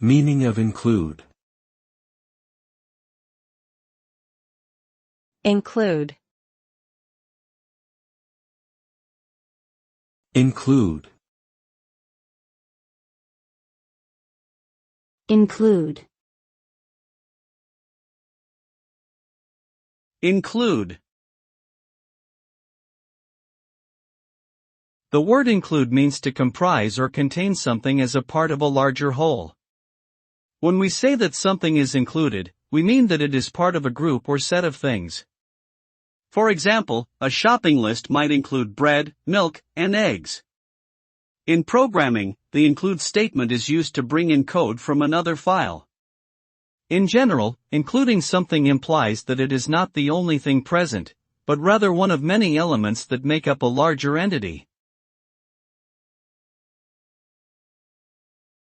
Meaning of include. Include. Include. Include. Include. The word include means to comprise or contain something as a part of a larger whole. When we say that something is included, we mean that it is part of a group or set of things. For example, a shopping list might include bread, milk, and eggs. In programming, the include statement is used to bring in code from another file. In general, including something implies that it is not the only thing present, but rather one of many elements that make up a larger entity.